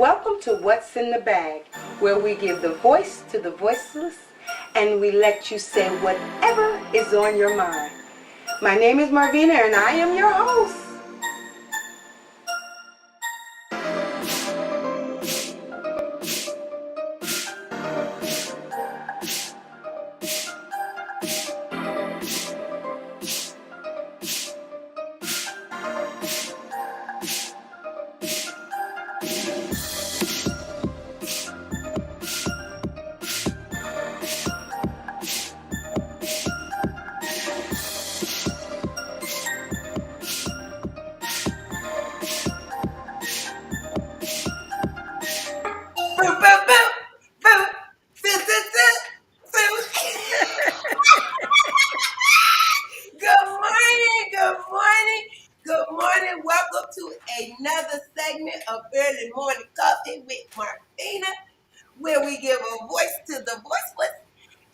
Welcome to What's in the Bag, where we give the voice to the voiceless and we let you say whatever is on your mind. My name is Marvina and I am your host. Good morning. Welcome to another segment of Early Morning Coffee with Martina, where we give a voice to the voiceless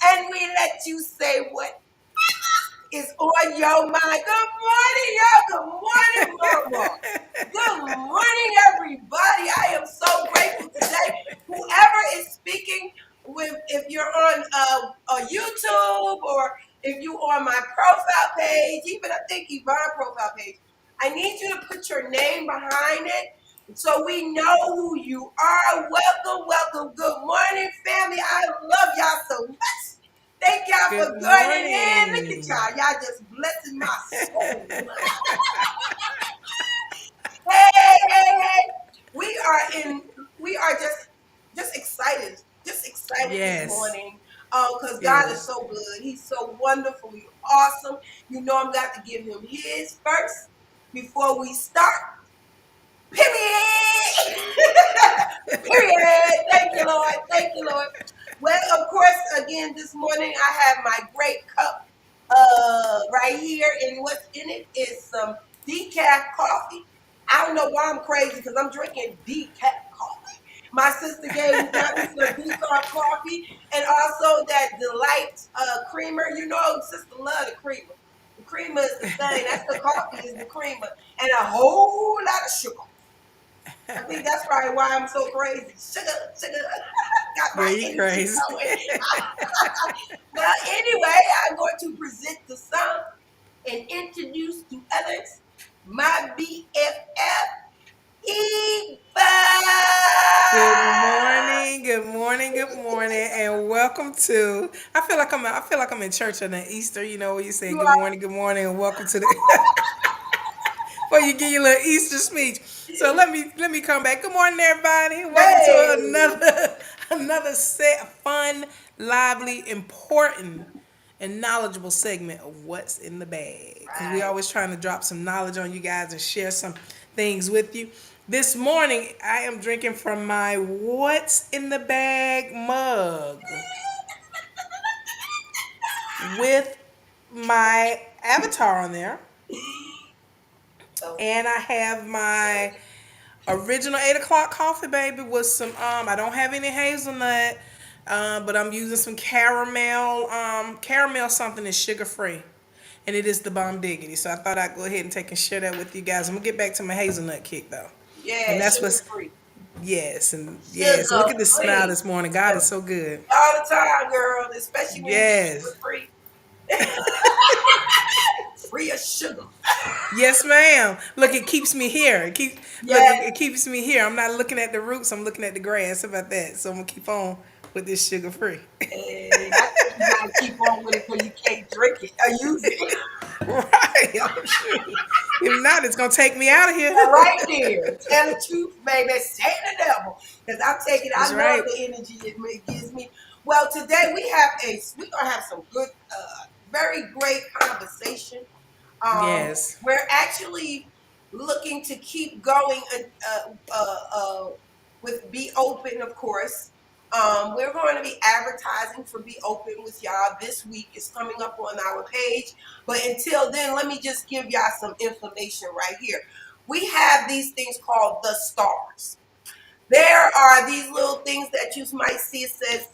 and we let you say what is on your mind. Good morning, y'all. Good morning, Mama. Good morning, everybody. I am so grateful today. Whoever is speaking, if you're on a YouTube or if you on my profile page, even I think Yvonne's profile page, I need you to put your name behind it so we know who you are. Welcome. Good morning, family. I love y'all so much. Thank y'all for Good joining in. Look morning. at y'all. Y'all just blessing my soul. Hey. We are just excited. Just excited this Yes, morning. Because God is yes. so good. He's so wonderful. He's awesome. You know I'm got to give him his first before we start. Period. Period. Thank you, Lord. Thank you, Lord. Well, of course, again, this morning I have my great cup right here, and what's in it is some decaf coffee. I don't know why I'm crazy because I'm drinking decaf coffee. My sister got me some decaf coffee and also that delight creamer. You know, sister love the creamer. The creamer is the thing. That's the coffee is the creamer and a whole lot of sugar. I think that's probably why I'm so crazy. Sugar, got Girl, my you energy crazy. going. Well, anyway, I'm going to present to some and introduce to others my BFF, Eva. Good morning, and welcome to. I feel like I'm in church on the Easter. You know, where you say You are good morning, and welcome to the. Where you give your little Easter speech. So let me come back. Good morning, everybody. Welcome to hey. another set fun, lively, important, and knowledgeable segment of what's in the bag. Because we Right. always trying to drop some knowledge on you guys and share some things with you. This morning, I am drinking from my What's in the Bag mug with my avatar on there. Oh, And I have my original 8 o'clock coffee, baby, with some I don't have any hazelnut, but I'm using some caramel something that's sugar free. And it is the bomb diggity. So I thought I'd go ahead and take and share that with you guys. I'm gonna get back to my hazelnut kick though. yeah, And that's sugar what's free. yes, and yes. Sugar Look at this smile free. this morning. God is so good. All the time, girl, especially when you get sugar Yes. free. Free of sugar. Yes, ma'am. Look, it keeps me here. Yes. It keeps me here. I'm not looking at the roots. I'm looking at the grass. How about that? So I'm gonna keep on with this sugar free. And I think you gotta keep on with it because you can't drink it or use it. Right. Oh, shoot. If not, it's gonna take me out of here. Right there. Tell the truth, baby. Say the devil. Because I'm taking I That's love right. the energy it gives me. Well, today we're gonna have some good very great conversation. Yes. We're actually looking to keep going with Be Open, of course. We're going to be advertising for Be Open with y'all this week. It's coming up on our page. But until then, let me just give y'all some information right here. We have these things called the stars. There are these little things that you might see. It says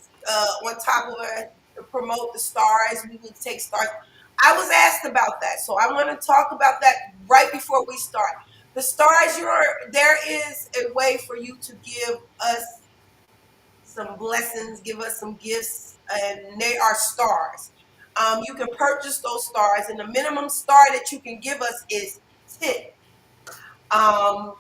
on top of it, promote the stars. We would take stars. I was asked about that, so I want to talk about that right before we start. The stars, there is a way for you to give us some blessings, give us some gifts, and they are stars. You can purchase those stars, and the minimum star that you can give us is 10. Um,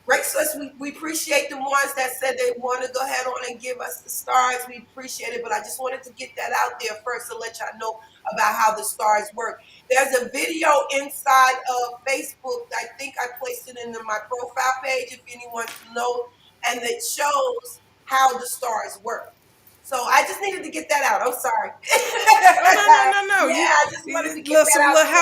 Racers, we appreciate the ones that said they want to go ahead on and give us the stars. We appreciate it, but I just wanted to get that out there first to let y'all know about how the stars work. There's a video inside of Facebook. I think I placed it in my profile page if anyone can know, and it shows how the stars work. So I just needed to get that out. I'm sorry. No. Yeah, I just wanted to get that some out. little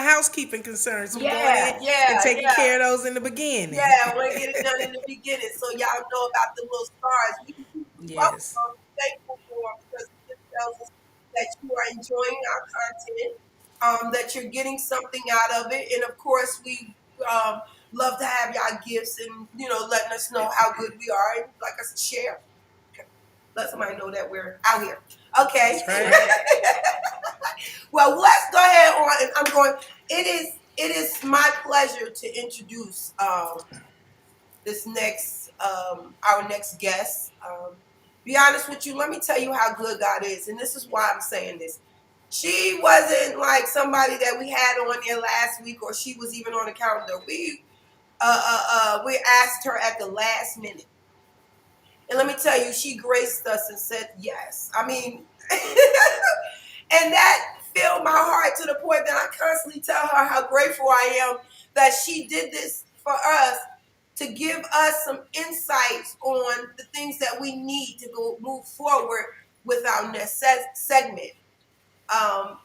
housekeeping concerns. We're going in Yeah, and taking yeah. care of those in the beginning. Yeah, we'll get it done in the beginning so y'all know about the little stars. We Yes. welcome, thankful for because it tells us that you are enjoying our content, that you're getting something out of it, and of course we love to have y'all gifts and letting us know how good we are and like us to share. Let somebody know that we're out here. Okay. That's right. Well, let's go ahead on, and I'm going. It is my pleasure to introduce this next our next guest. Be honest with you, let me tell you how good God is, and this is why I'm saying this. She wasn't like somebody that we had on there last week, or she was even on the calendar. We asked her at the last minute. And let me tell you, she graced us and said yes. I mean, and that filled my heart to the point that I constantly tell her how grateful I am that she did this for us to give us some insights on the things that we need to go move forward with our next segment.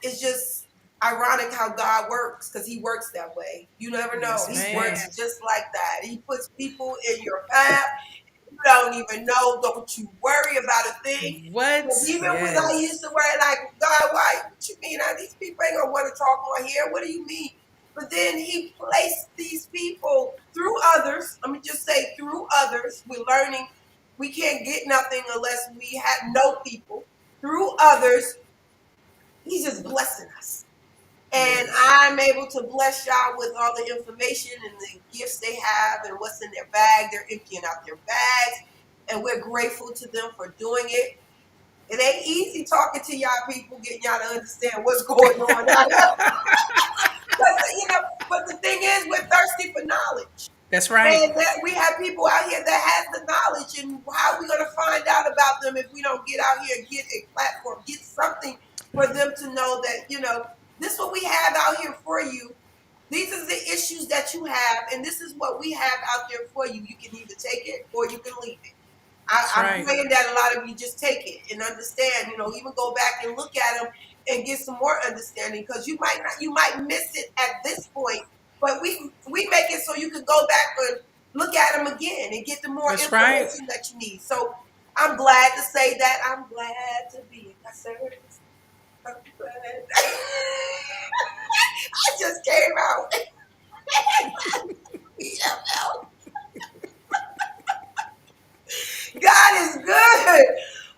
It's just ironic how God works because He works that way. You never know. Yes, He ma'am. works just like that. He puts people in your path. You don't even know. Don't you worry about a thing. What? Even when I used to worry, like, God, why? What you mean? These people ain't gonna want to talk on here. What do you mean? But then He placed these people through others. Let me just say, through others. We're learning. We can't get nothing unless we know people. Through others, He's just blessing us. And I'm able to bless y'all with all the information and the gifts they have and what's in their bag. They're emptying out their bags, and we're grateful to them for doing it. It ain't easy talking to y'all people, getting y'all to understand what's going on out here. But the thing is, we're thirsty for knowledge. That's right. And we have people out here that has the knowledge, and how are we going to find out about them if we don't get out here and get a platform, get something for them to know that, this is what we have out here for you. These are the issues that you have, and this is what we have out there for you. You can either take it or you can leave it. I'm praying that a lot of you just take it and understand, even go back and look at them and get some more understanding, because you might miss it at this point, but we make it so you can go back and look at them again and get the more information that you need. So I'm glad to say that. I'm glad to be in my service. I just came out. God is good.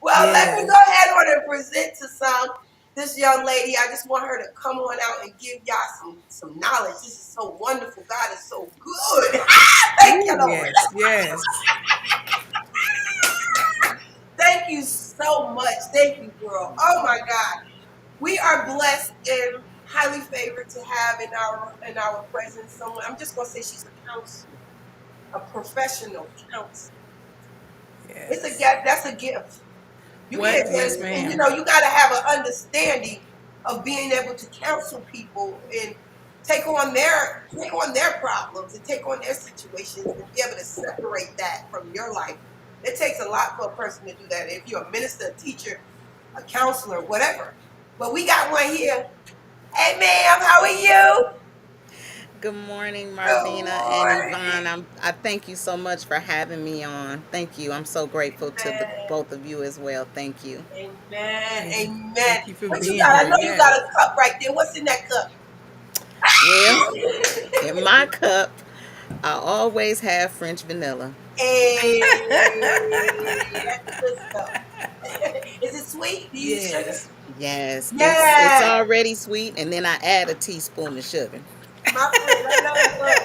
Well, let me go ahead on and present to this young lady. I just want her to come on out and give y'all some knowledge. This is so wonderful. God is so good. Thank you, Lord. Yes. Thank you so much. Thank you, girl. Oh my God. We are blessed and highly favored to have in our presence someone. I'm just gonna say she's a counselor, a professional counselor. Yes. That's a gift. Yes, ma'am. And you gotta have an understanding of being able to counsel people and take on their problems and take on their situations and be able to separate that from your life. It takes a lot for a person to do that. If you're a minister, a teacher, a counselor, whatever. But we got one here. Hey, ma'am, how are you? Good morning, Marvina and Yvonne. I thank you so much for having me on. Thank you. I'm so grateful to both of you as well. Thank you. Amen. Amen. Thank you for What being you got? here. I know you got a cup right there. What's in that cup? Well, in my cup, I always have French vanilla. Hey, that's good stuff. Is it sweet? Do you use sugar? Yes. It's already sweet, and then I add a teaspoon of sugar. My friend, I love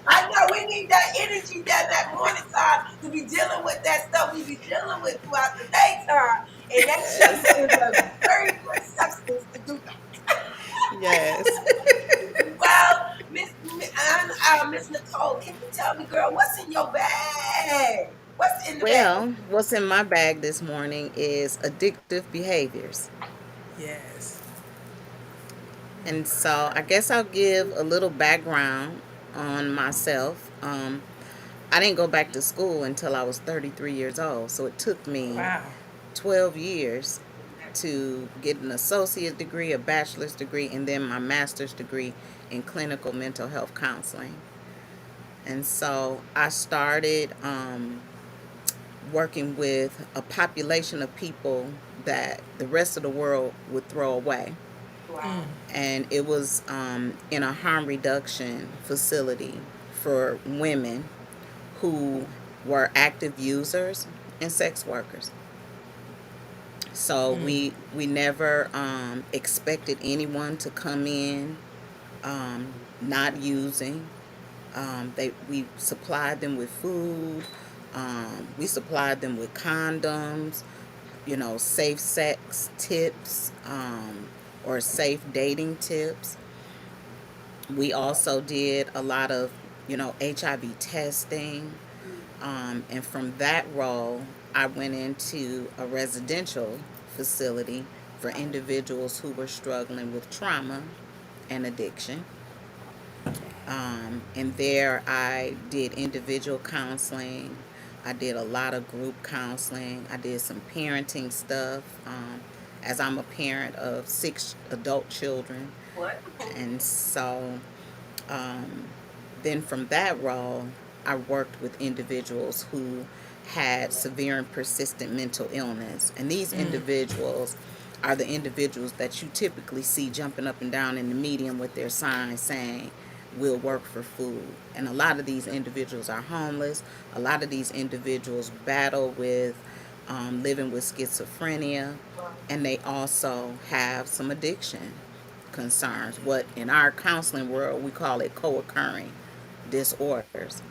I know we need that energy that morning time to be dealing with that stuff we be dealing with throughout the daytime. And that sugar is a very good substance to do. Yes. Well, Miss Nicole, can you tell me, girl, what's in your bag? What's in the bag? Well, what's in my bag this morning is addictive behaviors. Yes. And so I guess I'll give a little background on myself. I didn't go back to school until I was 33 years old. So it took me Wow. 12 years to get an associate degree, a bachelor's degree, and then my master's degree in clinical mental health counseling. And so I started working with a population of people that the rest of the world would throw away. Wow. And it was in a harm reduction facility for women who were active users and sex workers. So we never expected anyone to come in not using. We supplied them with food. We supplied them with condoms, safe sex tips, or safe dating tips. We also did a lot of, HIV testing. And from that role, I went into a residential facility for individuals who were struggling with trauma and addiction. And there I did individual counseling. I did a lot of group counseling. I did some parenting stuff, as I'm a parent of 6 adult children. What? And so then from that role, I worked with individuals who had severe and persistent mental illness. And these individuals are the individuals that you typically see jumping up and down in the median with their signs saying, "We'll work for food." And a lot of these individuals are homeless. A lot of these individuals battle with living with schizophrenia. And they also have some addiction concerns, what in our counseling world we call it co-occurring disorders.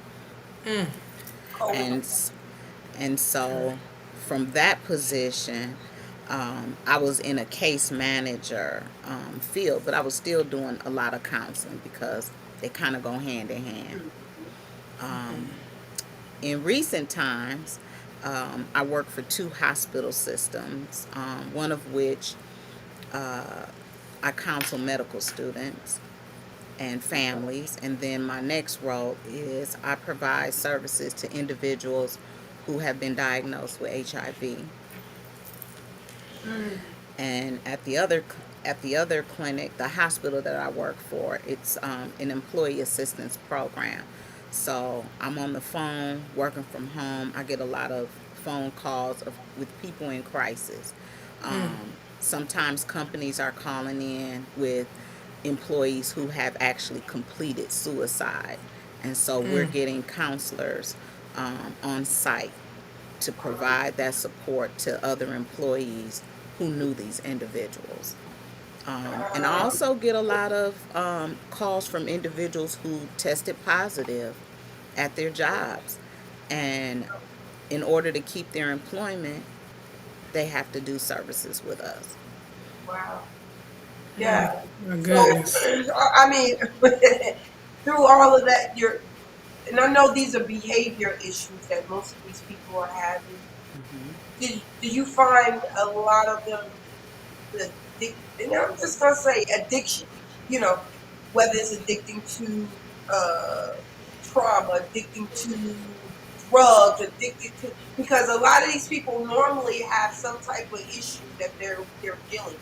And and so from that position, I was in a case manager field, but I was still doing a lot of counseling because they kind of go hand in hand. In recent times, I work for 2 hospital systems, one of which I counsel medical students and families. And then my next role is I provide services to individuals who have been diagnosed with HIV. And at the other clinic, the hospital that I work for, it's an employee assistance program. So I'm on the phone working from home. I get a lot of phone calls with people in crisis. Sometimes companies are calling in with employees who have actually completed suicide. And so we're getting counselors on site to provide that support to other employees who knew these individuals. And I also get a lot of calls from individuals who tested positive at their jobs. And in order to keep their employment, they have to do services with us. Wow. Yeah. My So, goodness. I mean, through all of that, and I know these are behavior issues that most of these people are having. Do you find a lot of them, and I'm just going to say addiction, whether it's addicting to trauma, addicting to drugs, addicted to, because a lot of these people normally have some type of issue that they're dealing with.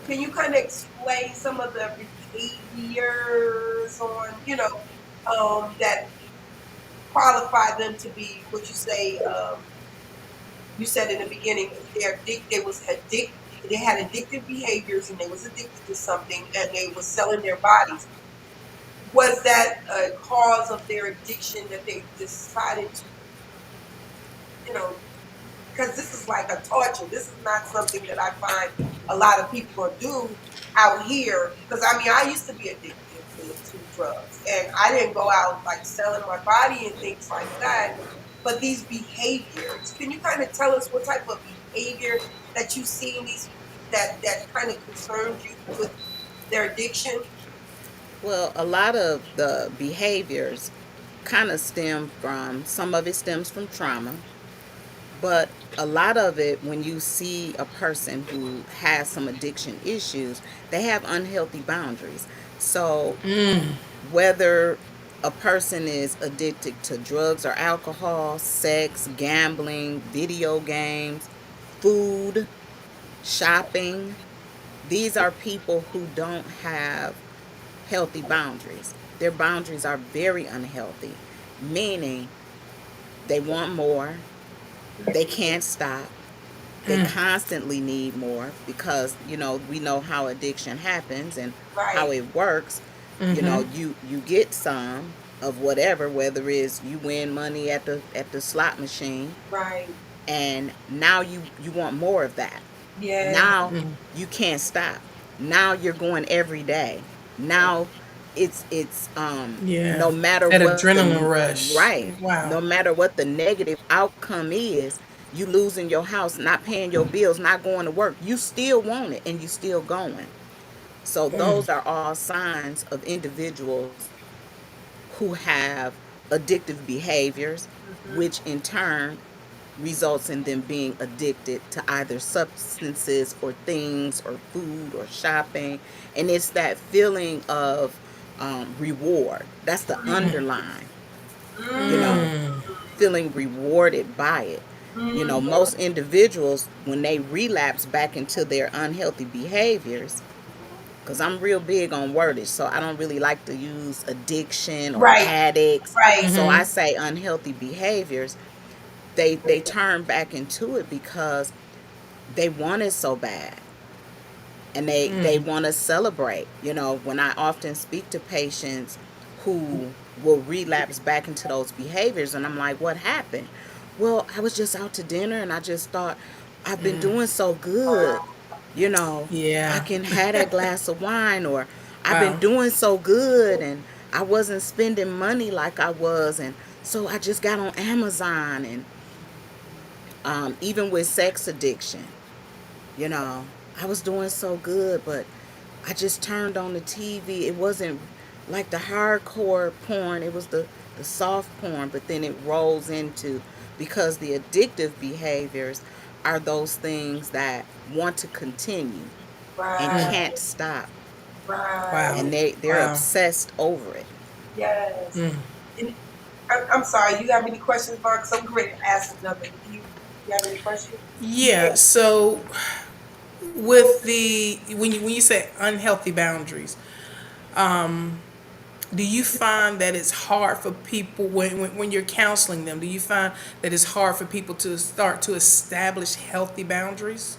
Can you kind of explain some of the behaviors on, that qualify them to be what you say? You said in the beginning they had addictive behaviors and they was addicted to something and they was selling their bodies. Was that a cause of their addiction that they decided to, because this is like a torture. This is not something that I find a lot of people do out here. Because I mean, I used to be addicted addicted to drugs. And I didn't go out like selling my body and things like that. But these behaviors, can you kind of tell us what type of behavior that you see in these that kind of concerns you with their addiction? Well, a lot of the behaviors kind of stem from, some of it stems from trauma, but a lot of it, when you see a person who has some addiction issues, they have unhealthy boundaries. So, whether a person is addicted to drugs or alcohol, sex, gambling, video games, food, shopping, these are people who don't have healthy boundaries. Their boundaries are very unhealthy, meaning they want more, they can't stop, they constantly need more because, we know how addiction happens and how Right, it works. You get some of whatever, whether it's you win money at the slot machine, right. and now you want more of that. Yeah, Now you can't stop. Now you're going every day. Now Yeah. no matter That what adrenaline the rush. right, Wow. no matter what the negative outcome is, you losing your house, not paying your bills, not going to work, you still want it and you still going. So those are all signs of individuals who have addictive behaviors, which in turn results in them being addicted to either substances or things or food or shopping. And it's that feeling of reward. That's the underline, you know, feeling rewarded by it. Most individuals, when they relapse back into their unhealthy behaviors, because I'm real big on wordage, so I don't really like to use addiction or right, addicts. right. So I say unhealthy behaviors. They turn back into it because they want it so bad, and they want to celebrate. When I often speak to patients who will relapse back into those behaviors, and I'm like, what happened? Well, I was just out to dinner and I just thought, I've been doing so good, you know I Yeah. can have that glass of wine, or I've been Wow. doing so good and I wasn't spending money like I was, and so I just got on Amazon. And even with sex addiction, you know, I was doing so good, but I just turned on the TV. It wasn't like the hardcore porn, it was the soft porn, but then it rolls into, because the addictive behaviors are those things that want to continue and Right, can't stop. right. Wow. And they're Wow. obsessed over it. Yes. And I'm sorry, you have any questions, Mark? 'Cause I'm going to ask another. You have any questions? Yeah. So with the when you say unhealthy boundaries, do you find that it's hard for people when you're counseling them? Do you find that it's hard for people to start to establish healthy boundaries?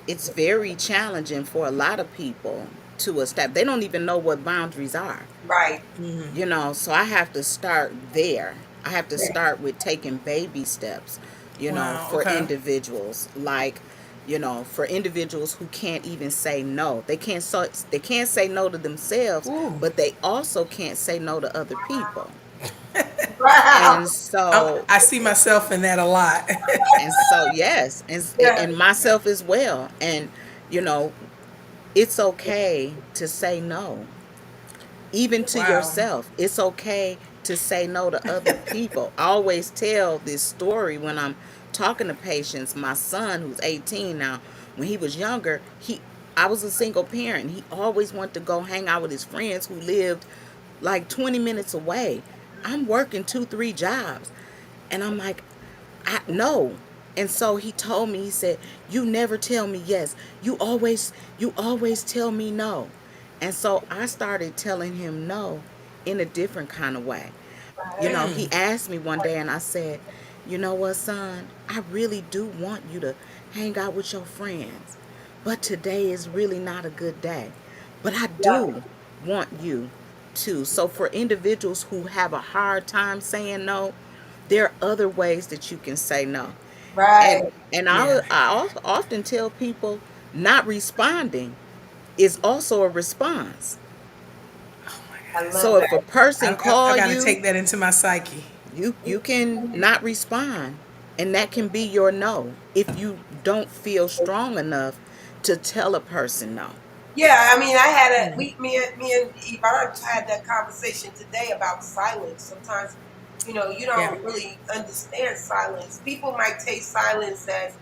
It's very challenging for a lot of people to establish. They don't even know what boundaries are. Right. So I have to start there. I have to start with taking baby steps, Wow. for Okay. individuals, like, for individuals who can't even say no. They can't say no to themselves, Ooh. but they also can't say no to other people. Wow. And so I see myself in that a lot. yes, Yeah. and myself as well. And you know, it's okay to say no, even to Wow. yourself. It's okay to say no to other people. I always tell this story when I'm talking to patients. My son, who's 18 now, when he was younger, I was a single parent. He always wanted to go hang out with his friends who lived like 20 minutes away. I'm working 2, 3 jobs. And I'm like, I no. And so he told me, he said, "You never tell me yes. You always tell me no." And so I started telling him no in a different kind of way. He asked me one day and I said, "You know what, son? I really do want you to hang out with your friends. But today is really not a good day. But I Yeah. do want you to." So for individuals who have a hard time saying no, there are other ways that you can say no. Right. And Yeah. I often tell people, not responding is also a response. Oh my I love So if a that. person I call got to you, take that into my psyche. you can not respond, and that can be your no if you don't feel strong enough to tell a person no. Yeah, I mean, I had a me and Yvonne had that conversation today about silence. Sometimes, you Yeah. don't really understand silence. People might take silence as,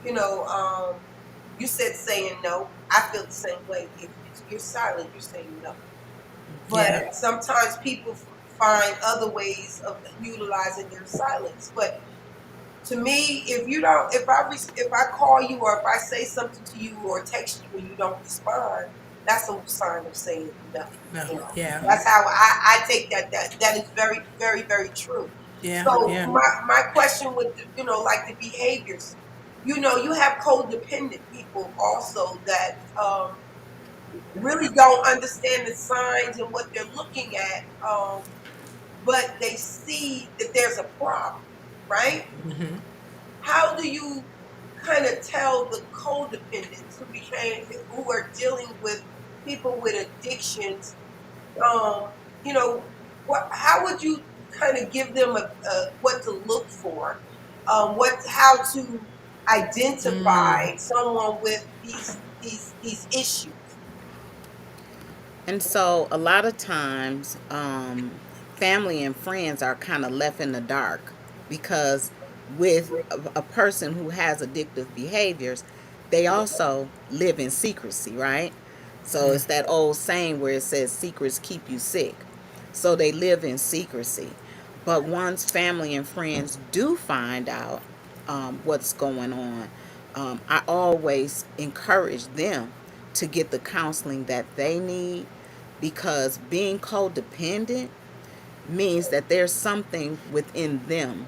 you know, you said saying no. I feel the same way. If you're silent, you're saying no. Yeah. But sometimes people find other ways of utilizing their silence. But to me, if you don't, if I call you or if I say something to you or text you and you don't respond, that's a sign of saying no. No. You know, Yeah. that's how I take that. That is very, very, very true. Yeah. So Yeah. my question with like the behaviors, you have codependent people also that really don't understand the signs and what they're looking at, but they see that there's a problem, right? How do you kind of tell the codependents who are dealing with people with addictions, um, how would you kind of give them a what to look for, how to identify someone with these issues? And so a lot of times, family and friends are kind of left in the dark because with a person who has addictive behaviors, they also live in secrecy, right? So it's that old saying where it says secrets keep you sick. So they live in secrecy. But once family and friends do find out what's going on, I always encourage them to get the counseling that they need, because being codependent means that there's something within them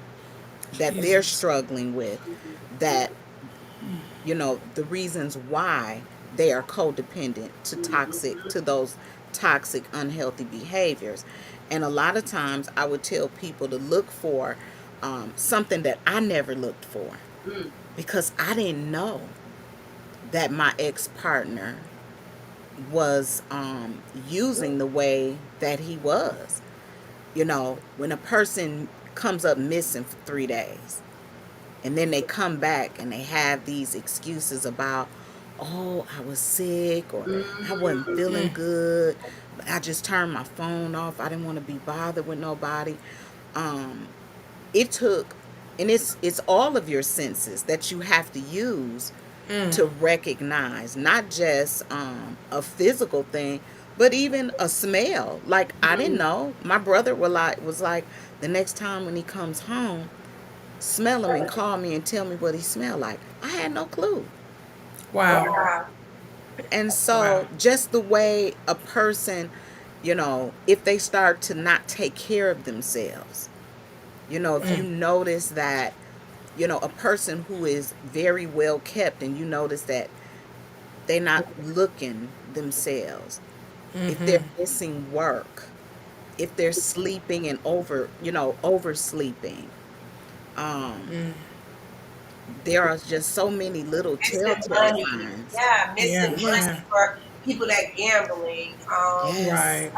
that they're Jesus. struggling with, that the reasons why they are codependent to those toxic unhealthy behaviors. And a lot of times I would tell people to look for something that I never looked for, Mm. because I didn't know that my ex-partner was using the way that he was. When a person comes up missing for 3 days and then they come back and they have these excuses about, oh, I was sick, or I wasn't feeling good, I just turned my phone off, I didn't want to be bothered with nobody. um, it took, and it's all of your senses that you have to use to recognize not just a physical thing, but even a smell. Like, I didn't know. My brother was like, the next time when he comes home, smell him and call me and tell me what he smelled like. I had no clue. Wow. Wow. And Wow. so just the way a person, if they start to not take care of themselves, if you notice that, a person who is very well kept, and you notice that they're not looking themselves, if they're missing work, if they're sleeping and oversleeping, um, there are just so many little Missing telltale money. signs. Yeah, missing Yeah. money Yeah. for people that gambling. Yes. Right.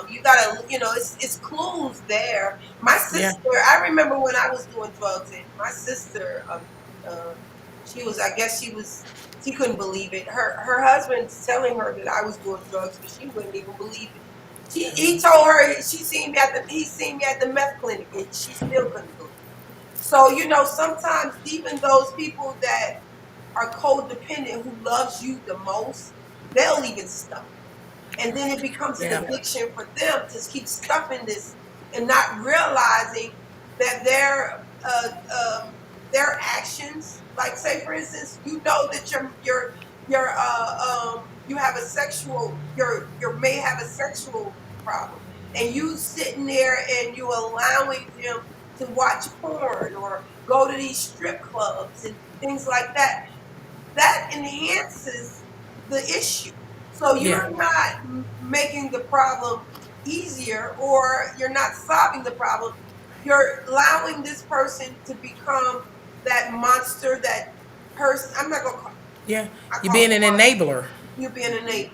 You gotta, it's clues there. My Yeah. sister, I remember when I was doing drugs, and my sister, uh, I guess she couldn't believe it. Her husband's telling her that I was doing drugs, but she wouldn't even believe it. He told her he seen me at the meth clinic, and she still couldn't believe it. So, sometimes even those people that are codependent who loves you the most, they'll even stuff it. And then it becomes an Yeah. addiction for them to keep stuffing this and not realizing that their actions, like say for instance, that you have a sexual you may have a sexual problem, and you sitting there and you allowing him to watch porn or go to these strip clubs and things like that, that enhances the issue. So Yeah. you're not making the problem easier, or you're not solving the problem. You're allowing this person to become that monster, that person. I'm not going to call, Yeah. I You call being it an monster. enabler. You're being an enabler.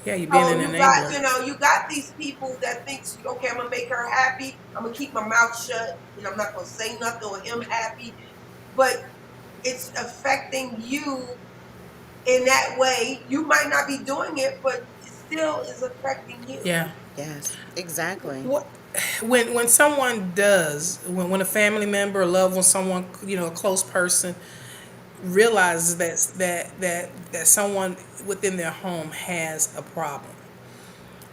Yeah, you're being So an you got, enabler. you got these people that thinks, okay, I'm gonna make her happy. I'm gonna keep my mouth shut, and I'm not gonna say nothing or him happy. But it's affecting you in that way. You might not be doing it, but it still is affecting you. Yeah. Yes, exactly. What when someone does when a family member, a loved one, someone a close person realizes that someone within their home has a problem,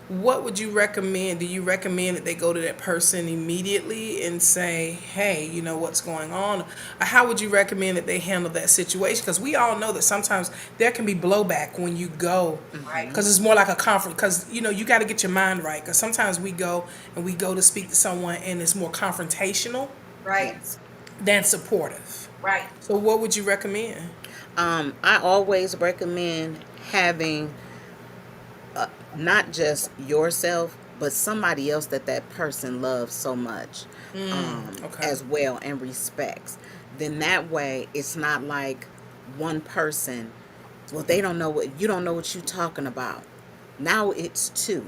what would you recommend? Do you recommend that they go to that person immediately and say, hey, you know what's going on? Or how would you recommend that they handle that situation? Because we all know that sometimes there can be blowback when you go, Right, Mm-hmm. because it's more like a conference. Because you got to get your mind right. Because sometimes we go to speak to someone and it's more confrontational right, Yes. than supportive. right, So what would you recommend? I always recommend having not just yourself, but somebody else that that person loves so much Okay. as well and respects. Then that way, it's not like one person. Well, they don't know what you don't know what you're talking about. Now it's two,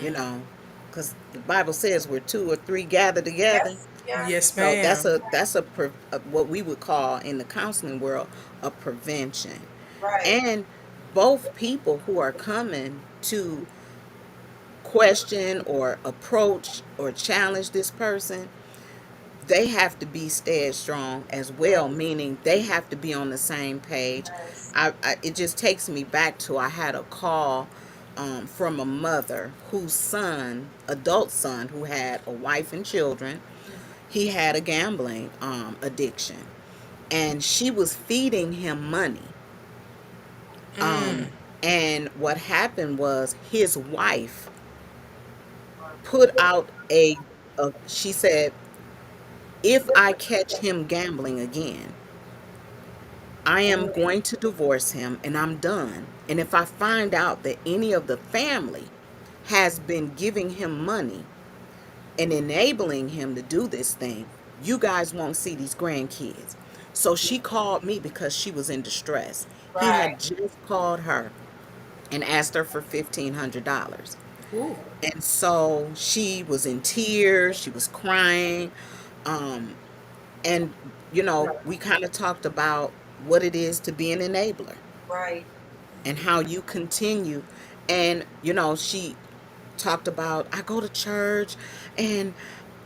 you know, because the Bible says where two or three gather together. yes, yes, Yes, So ma'am. a what we would call in the counseling world a prevention. right, And both people who are coming to question or approach or challenge this person, they have to be stead strong as well, meaning they have to be on the same page. yes, It just takes me back to I had a call from a mother whose son, adult son, who had a wife and children, he had a gambling addiction, and she was feeding him money. And what happened was his wife put out she said, if I catch him gambling again, I am going to divorce him and I'm done. And if I find out that any of the family has been giving him money and enabling him to do this thing, you guys won't see these grandkids. So she called me because she was in distress. He right, had just called her and asked her for $1,500. Ooh. And so she was in tears, she was crying. Um, and, we kind of talked about what it is to be an enabler right, and how you continue. And, she talked about, I go to church and,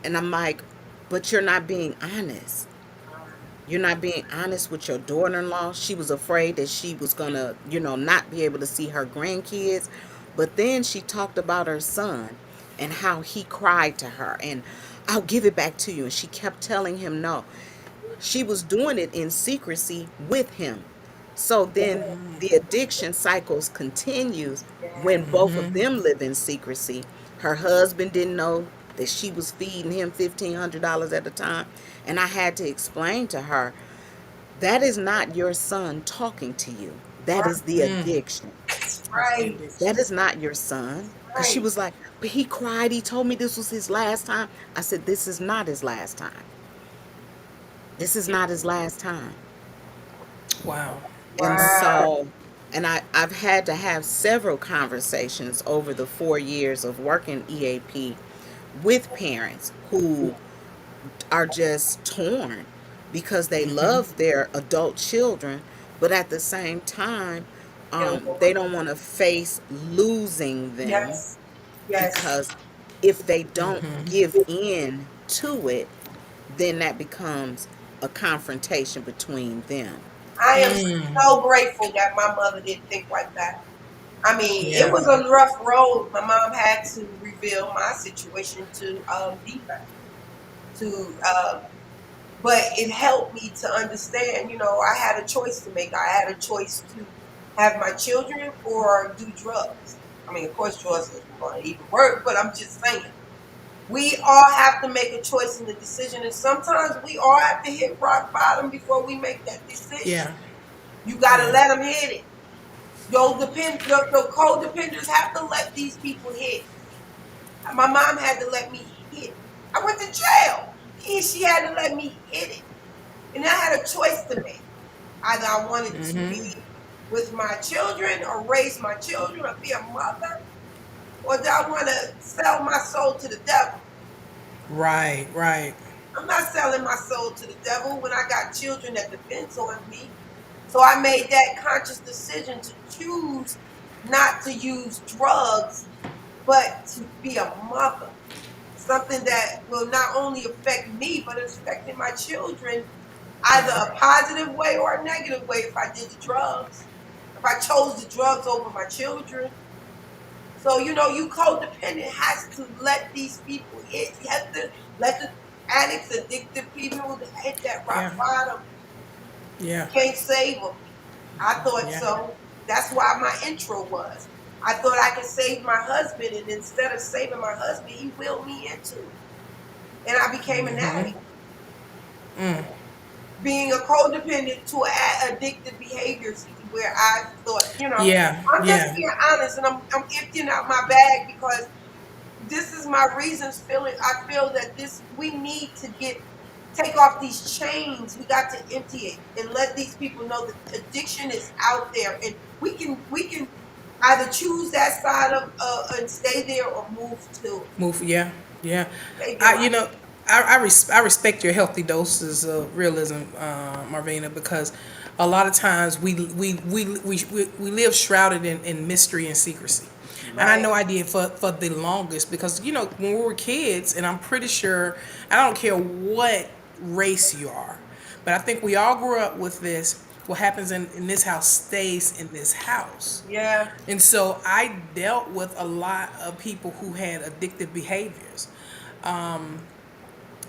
I'm like, but you're not being honest. You're not being honest with your daughter-in-law. She was afraid that she was gonna, not be able to see her grandkids. But then she talked about her son and how he cried to her and I'll give it back to you. And she kept telling him no. She was doing it in secrecy with him. So then the addiction cycles continues when both of them live in secrecy. Her husband didn't know that she was feeding him $1,500 at a time. And I had to explain to her, that is not your son talking to you. That is the addiction. That's the right, addiction. That is not your son. Because she right. was like, but he cried. He told me this was his last time. I said, this is not his last time. This is not his last time. Wow. And Wow. so, and I've had to have several conversations over the 4 years of working EAP with parents who are just torn because they love their adult children, but at the same time, they don't want to face losing them Yes, yes. because if they don't give in to it, then that becomes a confrontation between them. I am so grateful that my mother didn't think like that. I mean, it Yeah. was a rough road. My mom had to reveal my situation to defect, to but it helped me to understand. I had a choice to make. I had a choice to have my children or do drugs. I mean, of course, drugs isn't going to even work, but I'm just saying. We all have to make a choice in the decision, and sometimes we all have to hit rock bottom before we make that decision. Yeah. You got to Yeah. let them hit it. Your codependents have to let these people hit. My mom had to let me hit it. I went to jail. She had to let me hit it. And I had a choice to make. Either I wanted to be with my children or raise my children or be a mother? Or do I want to sell my soul to the devil? Right, right. I'm not selling my soul to the devil when I got children that depends on me. So I made that conscious decision to choose not to use drugs, but to be a mother. Something that will not only affect me, but it's affecting my children either a positive way or a negative way if I did the drugs. If I chose the drugs over my children. So, you codependent has to let these people hit. You have to let the addicts, addicted people hit that rock Yeah, bottom. You yeah, can't save them. I thought yeah. so. That's why my intro was. I thought I could save my husband, and instead of saving my husband, he willed me into it. And I became an addict. Mm. Being a codependent to addictive behaviors where I thought, Yeah, I'm just yeah. being honest and I'm emptying out my bag because this is my reasons feeling I feel that we need to take off these chains. We got to empty it and let these people know that addiction is out there and we can either choose that side of and stay there or move to Move, yeah, yeah. save your I, life. you know, I respect your healthy doses of realism, Marvina, because a lot of times we live shrouded in mystery and secrecy. And I Right. know I did for the longest because, when we were kids, and I'm pretty sure, I don't care what race you are, but I think we all grew up with this. What happens in this house stays in this house. Yeah. And so I dealt with a lot of people who had addictive behaviors.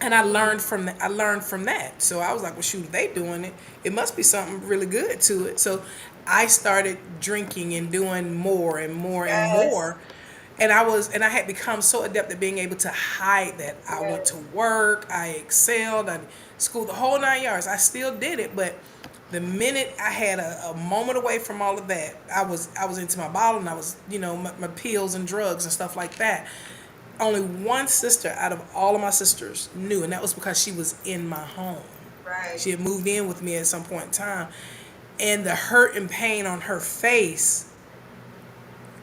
And I learned from that. I learned from that. So I was like, well, shoot, if they doing it, it must be something really good to it. So I started drinking and doing more and more and Yes. more. And I had become so adept at being able to hide that. I went to Yes. work, I excelled, I schooled the whole 9 yards. I still did it, but the minute I had a moment away from all of that, I was into my bottle and I was, my pills and drugs and stuff like that. Only one sister out of all of my sisters knew, and that was because she was in my home. Right. She had moved in with me at some point in time, and the hurt and pain on her face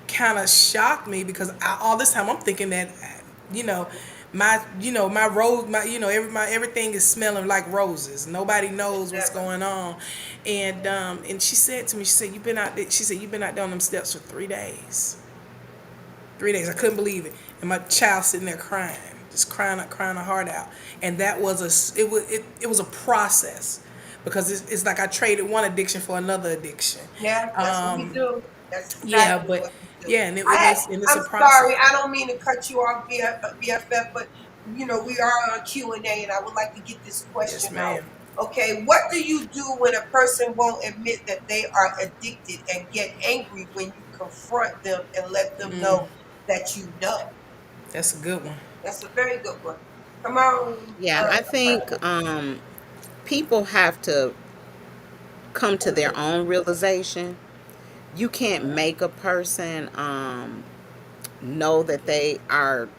kind of shocked me because all this time I'm thinking that, you know, my rose, everything is smelling like roses. Nobody knows what's Never. going on, and she said to me, she said, "You've been out." She said, "You've been out there on them steps for 3 days." 3 days. I couldn't believe it, and my child sitting there crying, just crying her heart out, and that was it was a process because it's like I traded one addiction for another addiction. Yeah, that's what we Um, do. That's yeah, exactly but what we do. yeah, and it's I'm a process. sorry, I don't mean to cut you off, BFF, but we are on Q&A, and I would like to get this Yes, question out. ma'am. Okay, what do you do when a person won't admit that they are addicted and get angry when you confront them and let them know that you know? That's a good one. That's a very good one. Come on, Yeah, I think people have to come to their own realization. You can't make a person know that they are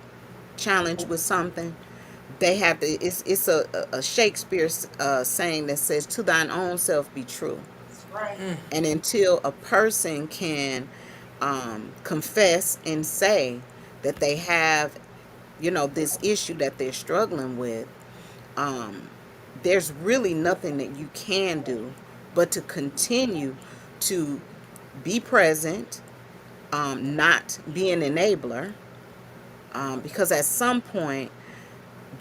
challenged with something. They have to. It's a Shakespeare saying that says, "To thine own self be true." that's right. And until a person can confess and say that they have, this issue that they're struggling with, um, there's really nothing that you can do but to continue to be present, not be an enabler, because at some point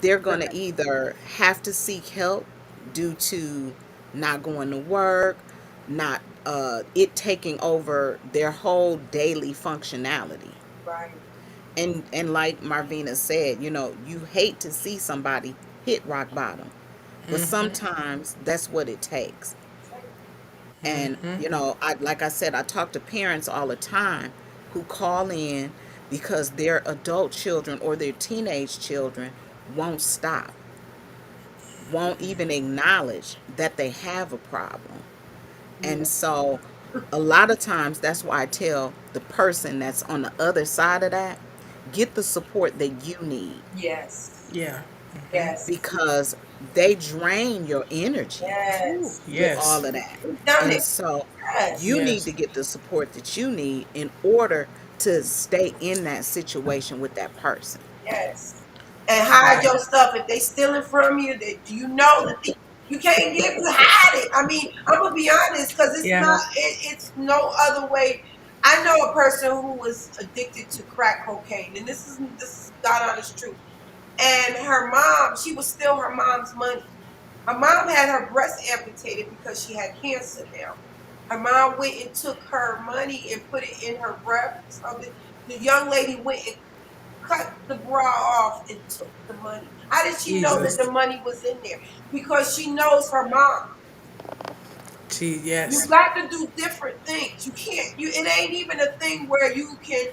they're going to either have to seek help due to not going to work, not it taking over their whole daily functionality. Right. And like Marvina said, you hate to see somebody hit rock bottom, but sometimes that's what it takes. And I like I said, I talk to parents all the time who call in because their adult children or their teenage children won't stop, won't even acknowledge that they have a problem. And so a lot of times that's why I tell the person that's on the other side of that, get the support that you need, Yes. Yeah. Yes. because they drain your energy Ooh, Yes. with all yes, of that. We've done And it. so Yes. you need yes, to get the support that you need in order to stay in that situation with that person. Yes. And hide right. your stuff. If they stealing from you, that you know that you can't give to hide it. I mean, I'm gonna be honest, because it's Yeah. not. It's no other way. I know a person who was addicted to crack cocaine, and this is God honest truth. And her mom, she was still her mom's money. Her mom had her breast amputated because she had cancer now. Her mom went and took her money and put it in her breast. So the young lady went and cut the bra off and took the money. How did she know that Jesus. the money was in there? Because she knows her mom. Gee, You yes. got to do different things. You can't. It ain't even a thing where you can.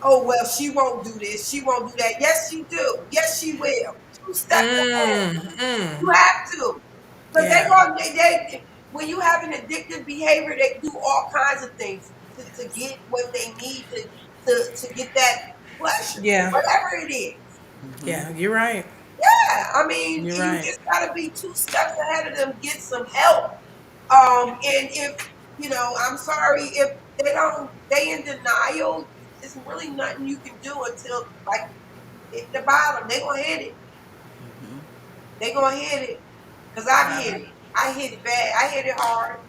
Oh well, she won't do this. She won't do that. Yes, she do. Yes, she will. Two steps ahead. Mm. You have to, because they Yeah. go. They when you have an addictive behavior, they do all kinds of things to get what they need to get that pleasure, Yeah. whatever it is. Hmm. Yeah. You're right. Yeah, I mean, You're you right. just gotta be two steps ahead of them. Get some help. And if I'm sorry if they in denial. There's really nothing you can do until like hit the bottom. They gonna hit it. Hmm. They gonna hit it. Cause I've Wow. hit it. I hit it bad. I hit it hard.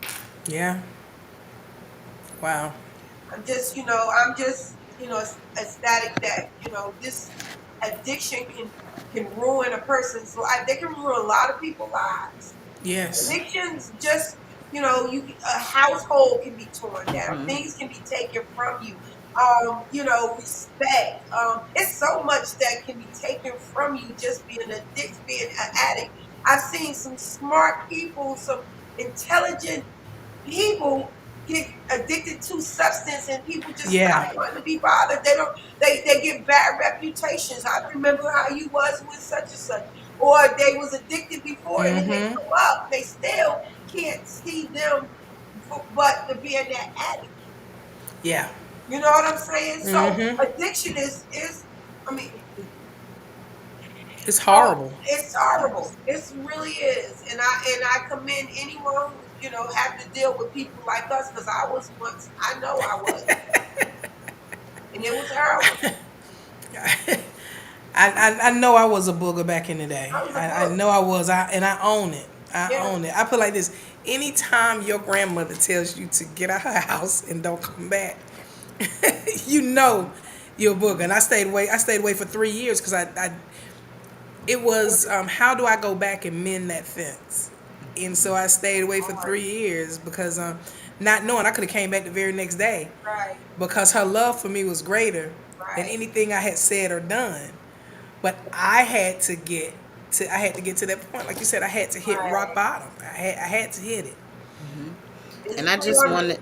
Yeah. Wow. I'm just ecstatic that this addiction can ruin a person's life. They can ruin a lot of people's lives. Yes. Addictions just a household can be torn down. Hmm. Things can be taken from you. Respect. It's so much that can be taken from you just being an addict. I've seen some smart people, some intelligent people get addicted to substance, and people just stop Yeah. wanting to be bothered. They don't. They get bad reputations. I remember how you was with such and such, or they was addicted before, and then they Mm-hmm. come up. They still can't see them, but to being that addict. Yeah. You know what I'm saying? So Mm-hmm. addiction is. I mean, It's oh, horrible. it's horrible. It really is, and I commend anyone who have to deal with people like us, because I was once. I know I was, and it was heroin. I know I was a booger back in the day. I was a I book. know I was. I own it. I Yeah, own it. I put it like this. Anytime your grandmother tells you to get out her house and don't come back, you know you're a booger. And I stayed away. I stayed away for 3 years because I it was how do I go back and mend that fence? And so I stayed away for 3 years because not knowing I could have came back the very next day right, because her love for me was greater than right, anything I had said or done. But I had to get to that point. Like you said, I had to hit rock right. bottom. I had to hit it. Hmm. And I Physically just or wanted,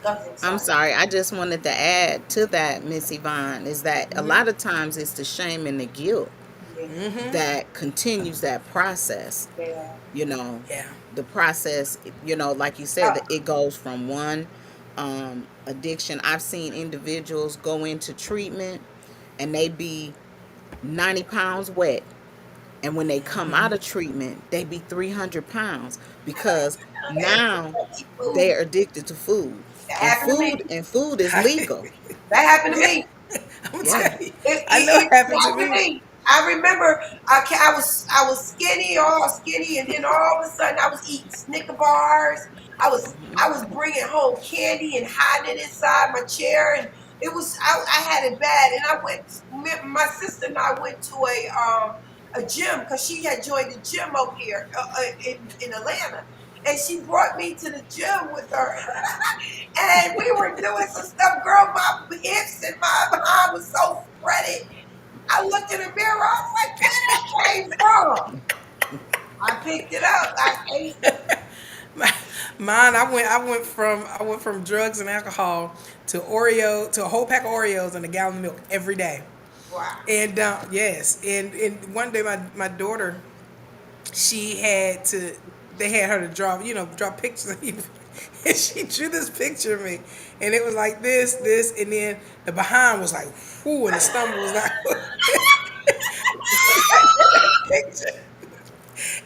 nothing. I'm Sorry. sorry, I just wanted to add to that, Miss Yvonne, is that a Hmm. lot of times it's the shame and the guilt Yeah, Hmm. that continues that process. yeah. You know, Yeah. the process, like you said, that it goes from one addiction. I've seen individuals go into treatment and they be 90 pounds wet. And when they come out of treatment, they be 300 pounds because now Eat food. they're addicted to food. That And happened to me. food is legal. That happened to Yeah. me. I'm gonna Yeah. tell you. I know it It happened to happened to me. me. I remember I was skinny, all skinny, and then all of a sudden I was eating Snicker bars. I was bringing home candy and hiding it inside my chair, and I had it bad. And my sister and I went to a gym because she had joined the gym over here in Atlanta, and she brought me to the gym with her. And we were doing some stuff, girl. My hips and my behind was so spreaded. I looked in the mirror. I was like, where that came from? I picked it up. I ate it. Mine, I went from drugs and alcohol to a whole pack of Oreos and a gallon of milk every day. Wow. And yes, and one day my daughter, she had to, they had her to draw pictures of me, and she drew this picture of me, and it was like this, and then the behind was like, whoo, and the stomach was like, picture.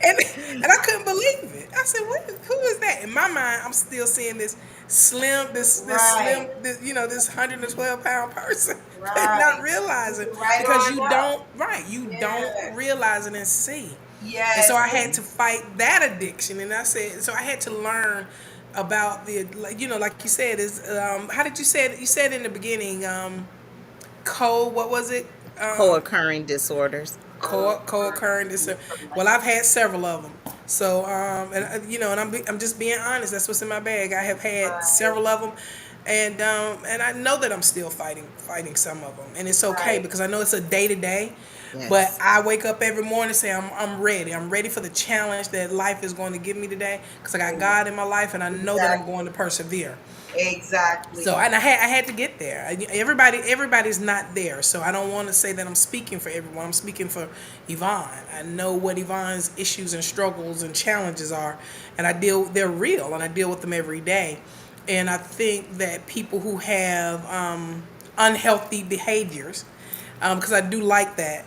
and I couldn't believe it. I said, "What? Who is that?" In my mind, I'm still seeing this slim, Right. this 112-pound person, but not Right. realizing Right because on you up. don't right, you don't Yes. realize it and see. And so Yes. I had to fight that addiction, and I said, so I had to learn about the, like, like you said, is how did you say it? You said in the beginning, what was it? Co-occurring disorders. Co-occurring disorder. Well, I've had several of them. So, and I'm just being honest. That's what's in my bag. I have had Right. several of them, and I know that I'm still fighting some of them, and it's okay Right. because I know it's a day to day. But Yes. I wake up every morning and say I'm ready. I'm ready for the challenge that life is going to give me today because I got God in my life, and I know that I'm going to Exactly. persevere. So, Exactly. and I had to get there. Everybody's not there. So I don't want to say that I'm speaking for everyone. I'm speaking for Yvonne. I know what Yvonne's issues and struggles and challenges are, and they're real, and I deal with them every day. And I think that people who have unhealthy behaviors, because I do like that,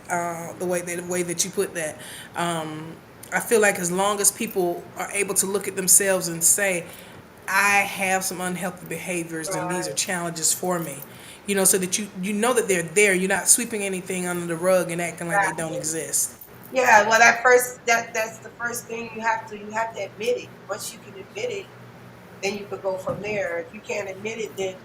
the way that you put that. I feel like as long as people are able to look at themselves and say, I have some unhealthy behaviors and these are Right. challenges for me. So that you know that they're there. You're not sweeping anything under the rug and acting like they don't Exactly. exist. Yeah, well, that's the first thing you have to admit it. Once you can admit it, then you could go from there. If you can't admit it, then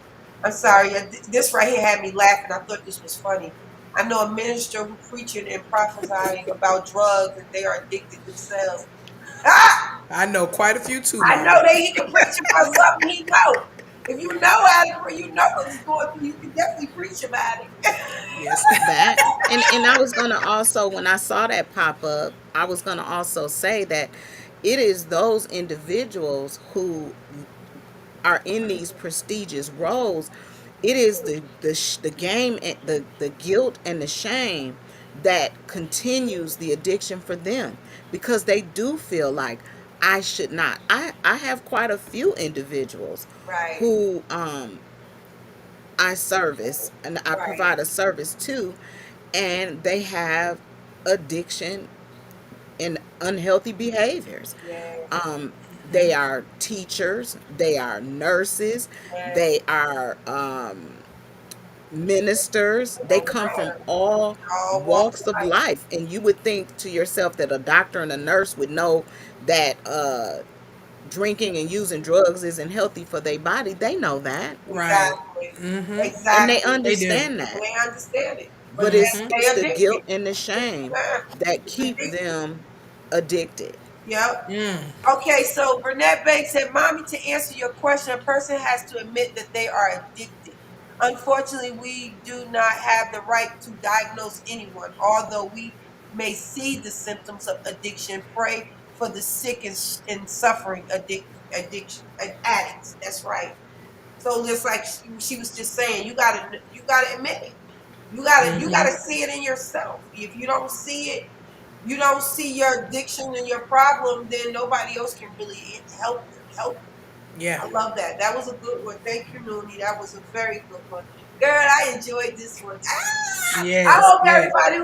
I'm sorry. This right here had me laughing. I thought this was funny. I know a minister who preaching and prophesying about drugs and they are addicted themselves. Ah! I know quite a few too, I know Marvin. that he can preach about something he know. If you know how to, you know what he's going through, you can definitely preach about it. Yes. That, and I was gonna also, when I saw that pop up, I was gonna also say that it is those individuals who are in these prestigious roles. It is the game and the guilt and the shame that continues the addiction for them, because they do feel like I should not. I have quite a few individuals Right, who I service and I right. provide a service to, and they have addiction and unhealthy behaviors. Yeah, Um, they are teachers, they are nurses, yeah. they are ministers. They All come from right. all All walks walks of of life. life, and you would think to yourself that a doctor and a nurse would know that drinking and using drugs isn't healthy for their body. They know that, Right. Exactly. Mm-hmm. and they Exactly. They do. understand that. They understand it, but But Mm-hmm. they it's the addicted. guilt and the shame that It's keep addicted. them addicted. Yep. Mm. Okay, so Burnett Banks said, Mommy, to answer your question, a person has to admit that they are addicted. Unfortunately, we do not have the right to diagnose anyone, although we may see the symptoms of addiction. Pray for the sick and suffering addiction addicts. That's right. So just like she was just saying, you gotta admit it. You gotta Mm-hmm. see it in yourself. If you don't see it, you don't see your addiction and your problem, then nobody else can really help you. Yeah. I love that. That was a good one. Thank you, Nooney. That was a very good one. Girl, I enjoyed this one. I Yes. hope Yes. everybody